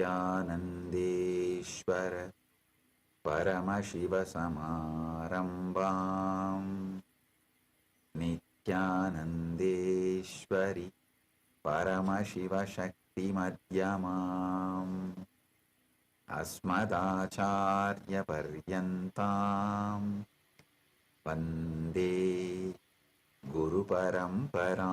Nityanandeshwara Paramashiva Samarambam Nityanandeshwari Paramashiva Shakti Madhyamam Asmadacharya Paryantam Vande Guru Paramparam.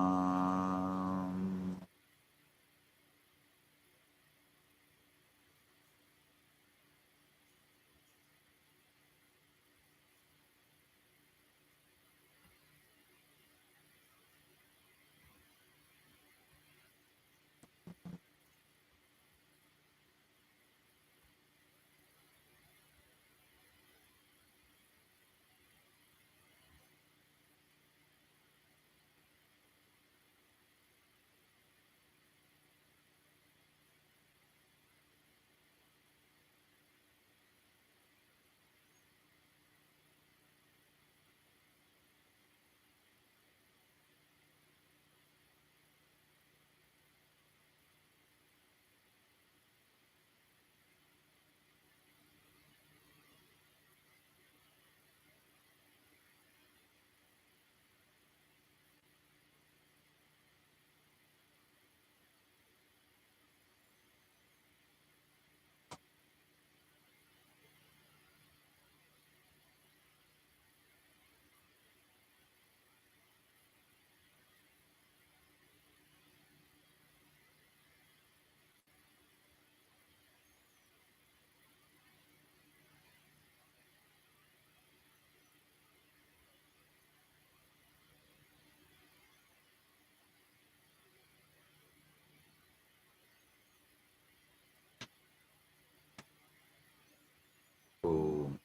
Om,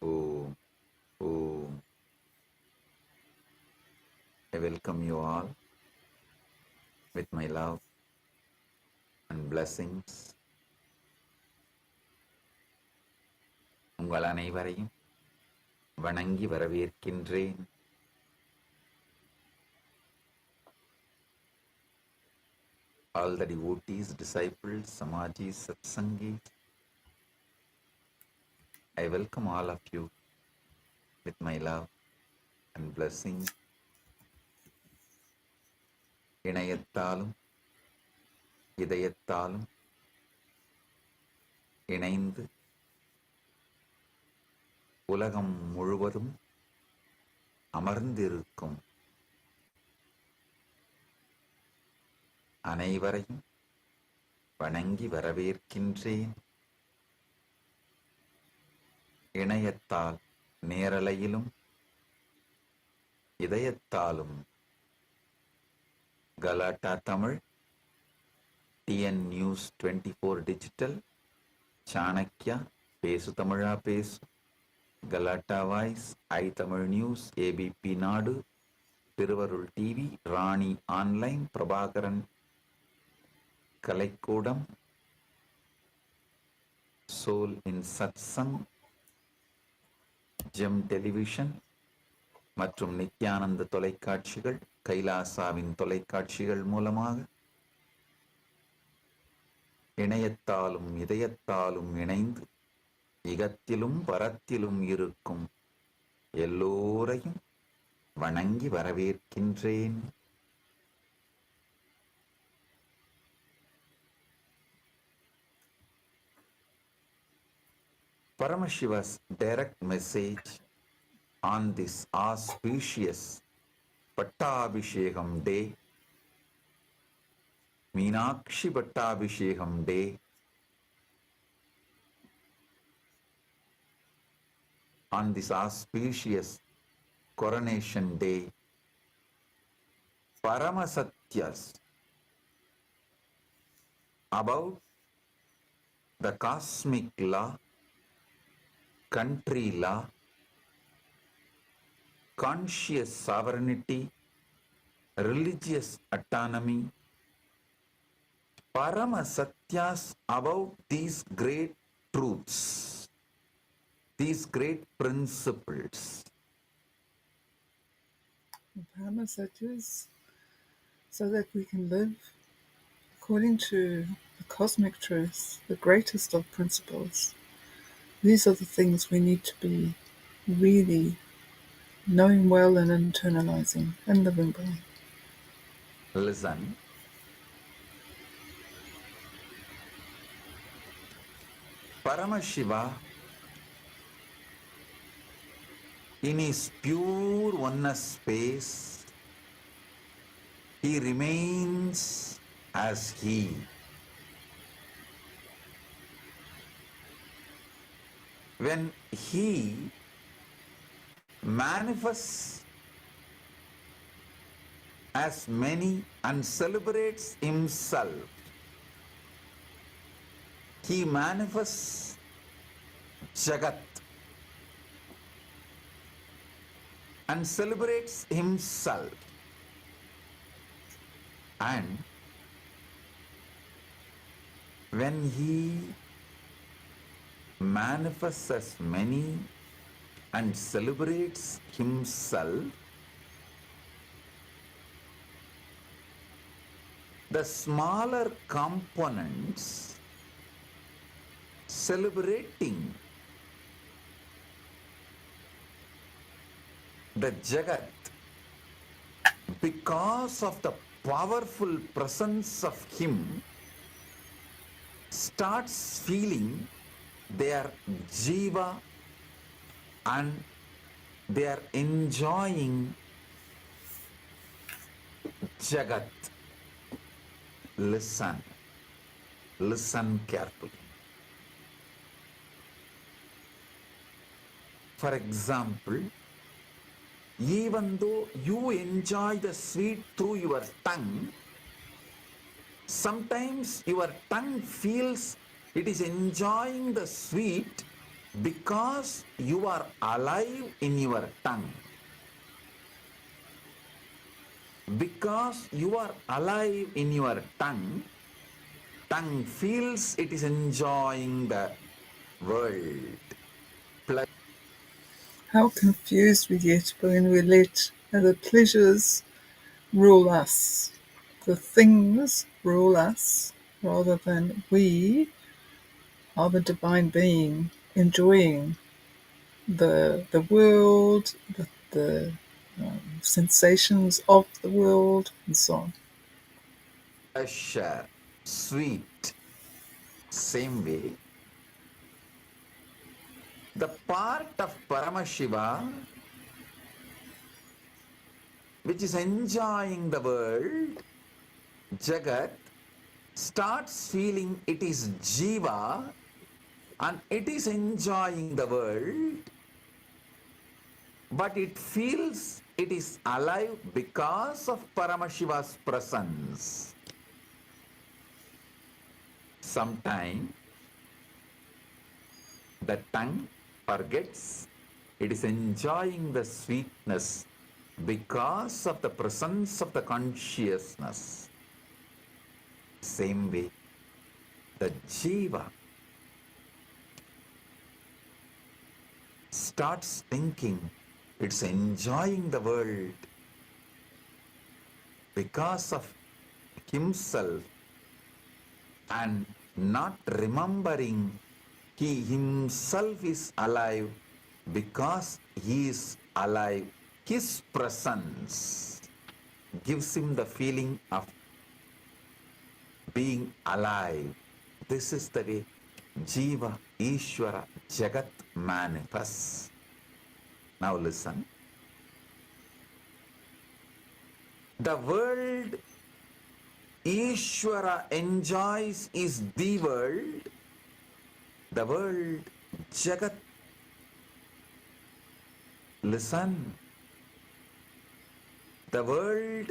Om, Om. I welcome you all with my love and blessings. உங்கள் அனைவரையும் வணங்கி வரவேற்கின்றேன். All the devotees, disciples, Samajis, Satsangis, I welcome all of you with my love and blessing. இணையத்தாலும் இதயத்தாலும் இணைந்து உலகம் முழுவதும் அமர்ந்திருக்கும் அனைவரையும் வணங்கி வரவேற்கின்றேன். இணையத்தால் நேரலையிலும் இதயத்தாலும் Galatta Tamil, TN news 24 digital, Chanakya, Pesu Tamizha Pesu, Galatta voice, I Tamil news, ABP Nadu, Thiruvarul TV, Rani online, Prabhakaran Kalaikoodam, soul in Satsang, gem television மற்றும் நித்யானந்த தொலைக்காட்சிகள், கைலாசாவின் தொலைக்காட்சிகள் மூலமாக இணையத்தாலும் இதயத்தாலும் இணைந்து இகத்திலும் பரத்திலும் இருக்கும் எல்லோரையும் வணங்கி வரவேற்கின்றேன். Paramashiva's direct message on this auspicious Pattabhishekam day, Meenakshi Pattabhishekam day, on this auspicious coronation day, Paramasatyas about the cosmic law, country law, conscious sovereignty, religious autonomy, Paramasatyas about these great truths, these great principles. Paramasatyas, so that we can live according to the cosmic truth, the greatest of principles. These are the things we need to be really knowing well and internalizing and living by. Listen. Paramashiva, in his pure oneness space, he remains as he. When he manifests as many and celebrates himself, he manifests Jagat and celebrates himself. And when he manifests as many and celebrates himself, the smaller components celebrating the Jagat because of the powerful presence of him starts feeling their jiva and they are enjoying Jagat. Listen carefully. For example, even though you enjoy the sweet through your tongue, sometimes your tongue feels it is enjoying the sweet because you are alive in your tongue. Because you are alive in your tongue feels it is enjoying the world. How confused we get when we let the pleasures rule us, the things rule us, rather than we are the divine being enjoying the world, the sensations of the world, and so on. Pleasure, sweet. Same way, the part of Paramashiva which is enjoying the world, Jagat, starts feeling it is Jiva and it is enjoying the world, but it feels it is alive because of Paramashiva's presence. Sometime the tongue forgets it is enjoying the sweetness because of the presence of the consciousness. Same way, the Jiva starts thinking it's enjoying the world because of himself and not remembering he himself is alive because he is alive. His presence gives him the feeling of being alive. This is the way Jiva, Ishvara, Jagat manifests. Now listen. The world Ishvara enjoys is the world. The world Jagat. Listen. The world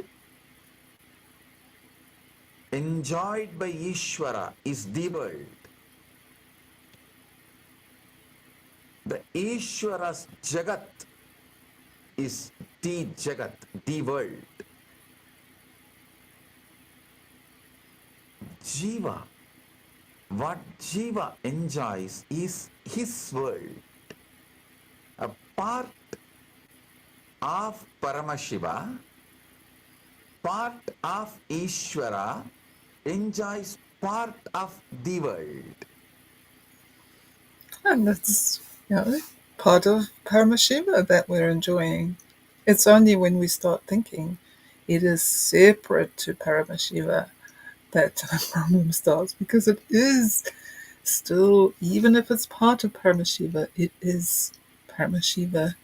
enjoyed by Ishvara is the world. The Ishvara's Jagat is the Jagat, the world. Jiva, what Jiva enjoys is his world. A part of Paramashiva, part of Ishvara enjoys part of the world. And that's, part of Paramashiva that we're enjoying. It's only when we start thinking it is separate to Paramashiva that the problem starts, because it is still, even if it's part of Paramashiva, it is Paramashiva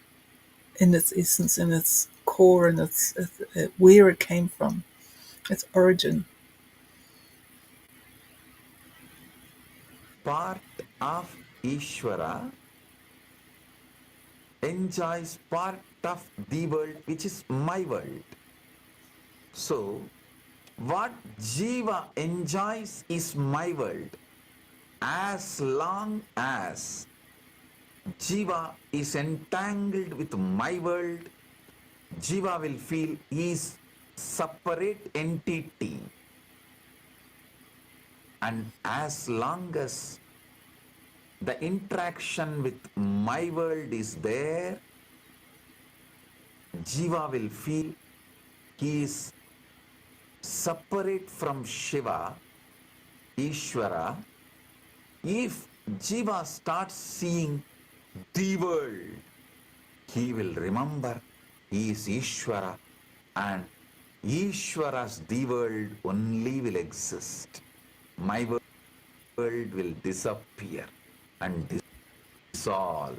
in its essence, in its core, and its where it came from, its origin. Part of Ishvara enjoys part of the world, which is my world. So, what Jiva enjoys is my world. As long as Jiva is entangled with my world, Jiva will feel he is separate entity. And as long as the interaction with my world is there, Jiva will feel he is separate from Shiva, Ishvara. If Jiva starts seeing the world, he will remember he is Ishvara, and Ishvara's the world only will exist. My world will disappear and dissolve.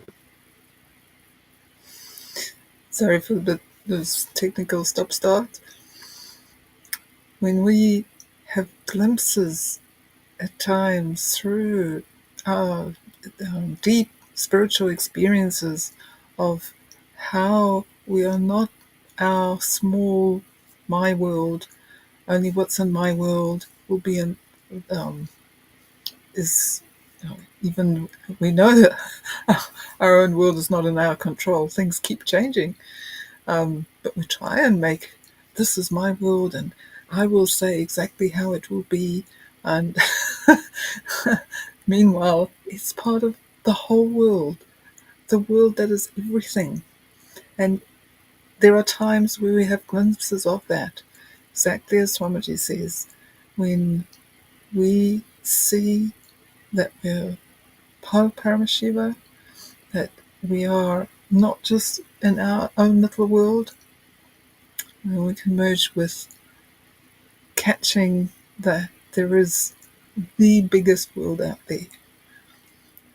Sorry for those technical stop-start. When we have glimpses at times through our deep spiritual experiences of how we are not our small my world, only what's in my world will be in, is, even we know that our own world is not in our control. Things keep changing, but we try and make this is my world, and I will say exactly how it will be, and meanwhile it's part of the whole world, the world that is everything. And there are times where we have glimpses of that, exactly as Swamiji says, when we see that we're part of Paramashiva, that we are not just in our own little world, and we can merge with catching that there is the biggest world out there.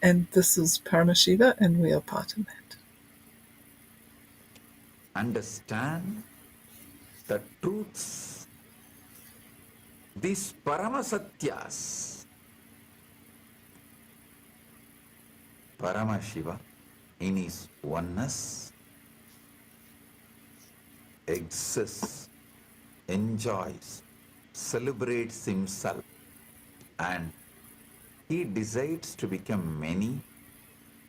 And this is Paramashiva, and we are part of that. Understand the truths, these Paramasatyas. Paramashiva, in his oneness, exists, enjoys, celebrates himself, and he decides to become many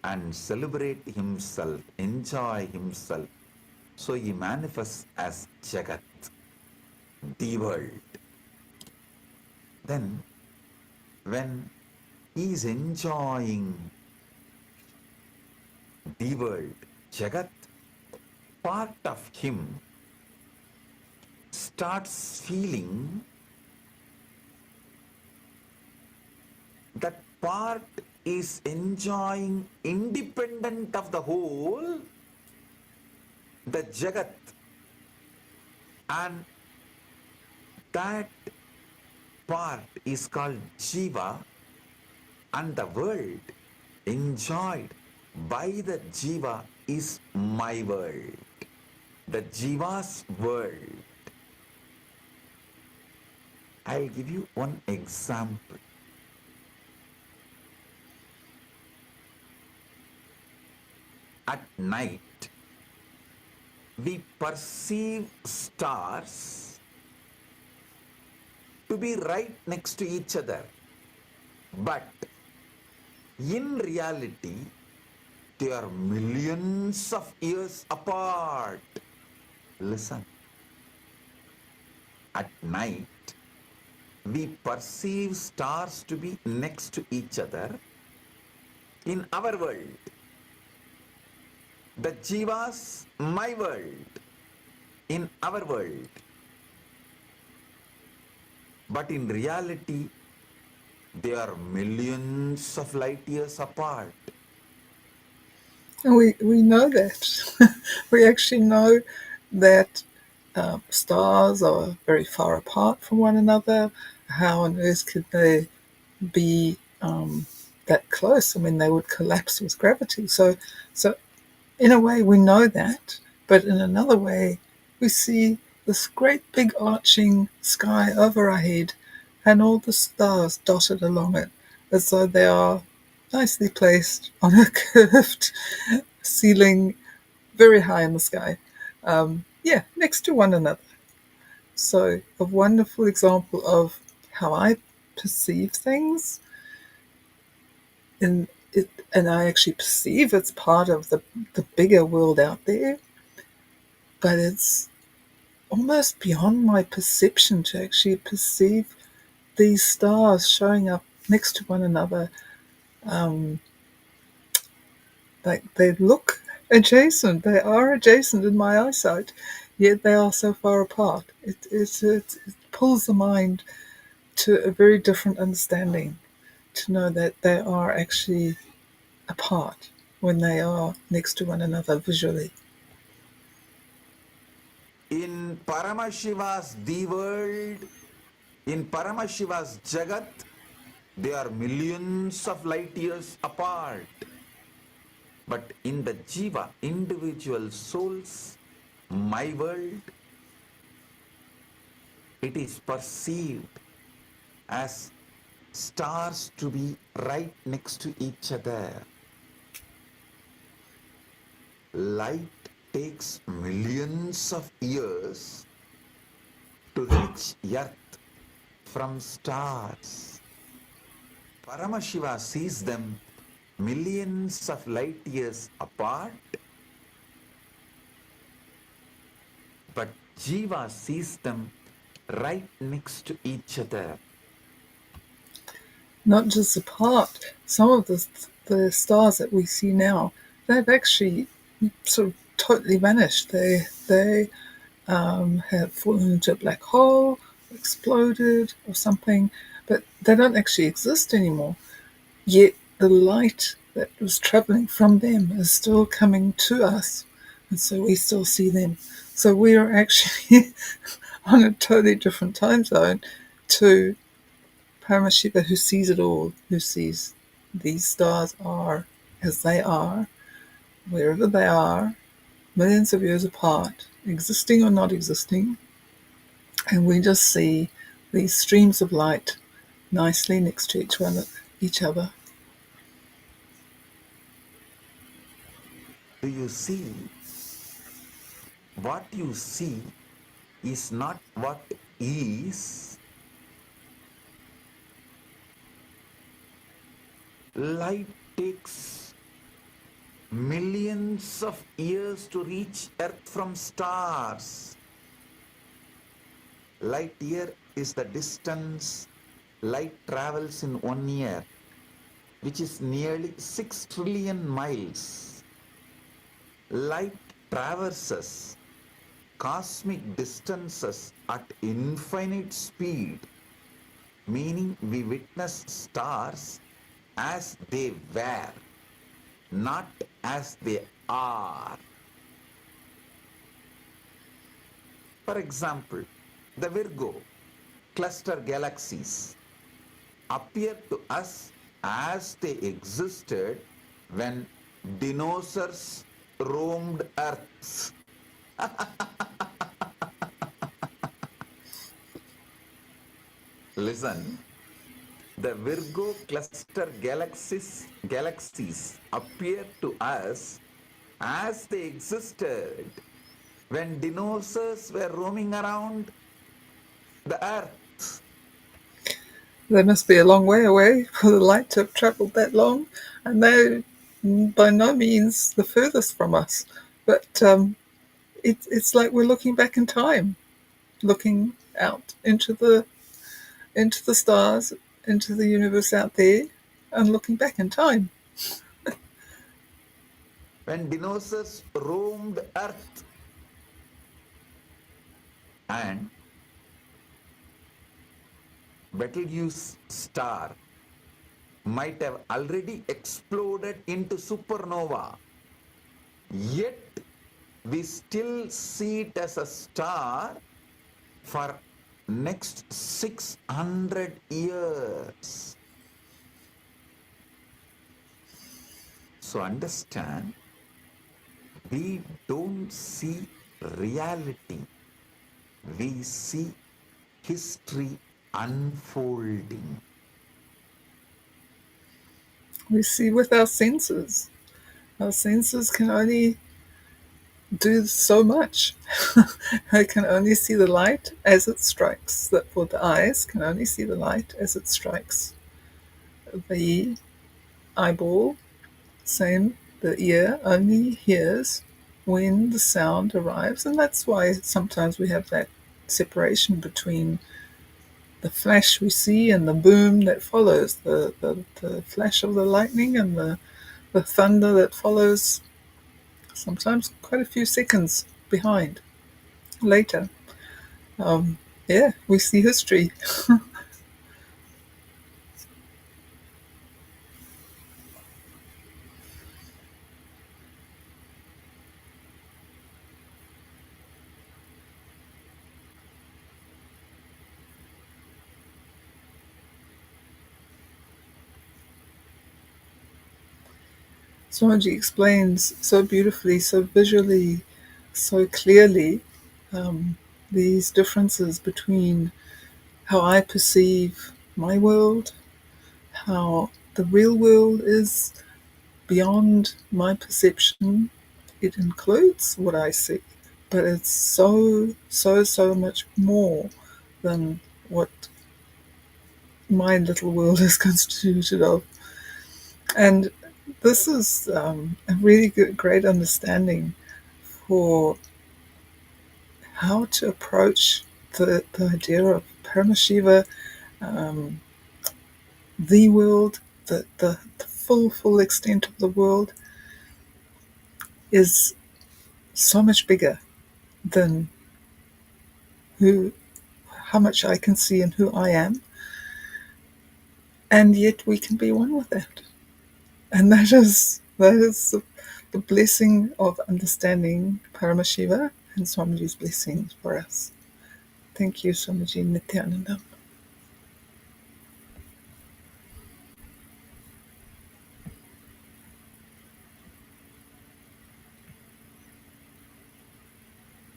and celebrate himself, enjoy himself. So he manifests as Jagat, the world. Then, when he is enjoying the world, Jagat, part of him starts feeling that part is enjoying independent of the whole, the Jagat, and that part is called Jiva, and the world enjoyed by the Jiva is my world, the Jiva's world. I'll give you one example. At night, we perceive stars to be right next to each other, but in reality, they are millions of years apart. Listen. At night, we perceive stars to be next to each other in our world. The Jiva's my world, in our world. But in reality, They are millions of light years apart. And we know that. We actually know that stars are very far apart from one another. How on earth could they be that close? I mean, they would collapse with gravity. So in a way, we know that, but in another way, we see this great big arching sky over our head and all the stars dotted along it as though they are nicely placed on a curved ceiling very high in the sky. Next to one another. So, a wonderful example of how I perceive things, and I actually perceive it's part of the bigger world out there, but it's almost beyond my perception to actually perceive these stars showing up next to one another. Like they look adjacent, they are adjacent in my eyesight, yet they are so far apart. It pulls the mind to a very different understanding to know that they are actually apart when they are next to one another visually. In Paramashiva's the world, in Paramashiva's Jagat, they are millions of light years apart. But in the Jiva, individual souls, my world, it is perceived as stars to be right next to each other. Light takes millions of years to reach Earth from stars. Paramashiva sees them millions of light years apart, but Jiva sees them right next to each other. Not just apart, some of the stars that we see now, they've actually sort of totally vanished. They have fallen into a black hole, exploded, or something, but they don't actually exist anymore. Yet the light that was traveling from them is still coming to us, and so we still see them. So we are actually on a totally different time zone to Paramashiva, who sees it all, who sees these stars are as they are, wherever they are, millions of years apart, existing or not existing, and we just see these streams of light nicely next to each other. Do you see? What you see is not what is. Light takes millions of years to reach Earth from stars. Light year is the distance light travels in 1 year, which is nearly 6 trillion miles. Light traverses cosmic distances at infinite speed, meaning we witness stars as they were, not as they are. For example, the Virgo cluster galaxies appear to us as they existed when dinosaurs roamed Earth. Listen, the Virgo cluster galaxies appear to us as they existed when dinosaurs were roaming around the Earth. They must be a long way away for the light to have travelled that long, and they're by no means the furthest from us. But it's like we're looking back in time, looking out into the stars, into the universe out there, and looking back in time. When dinosaurs roamed Earth, and Betelgeuse star might have already exploded into supernova. Yet we still see it as a star for next 600 years. So understand, we don't see reality, we see history unfolding. We see with our senses. Our senses can only do so much. I can only see the light as it strikes. That for the eyes can only see the light as it strikes. The eyeball, same. The ear only hears when the sound arrives, and that's why sometimes we have that separation between the flash we see and the boom that follows, the flash of the lightning and the thunder that follows, sometimes quite a few seconds behind later. Yeah, we see history. Swamiji explains so beautifully, so visually, so clearly these differences between how I perceive my world, how the real world is beyond my perception. It includes what I see, but it's so much more than what my little world is constituted of. And this is a really great understanding for how to approach the idea of Paramashiva, um, the world, the full extent of the world is so much bigger than how much I can see and who I am, and yet we can be one with that. And that is the blessing of understanding Paramashiva and Swamiji's blessings for us. Thank you, Swamiji Nityananda.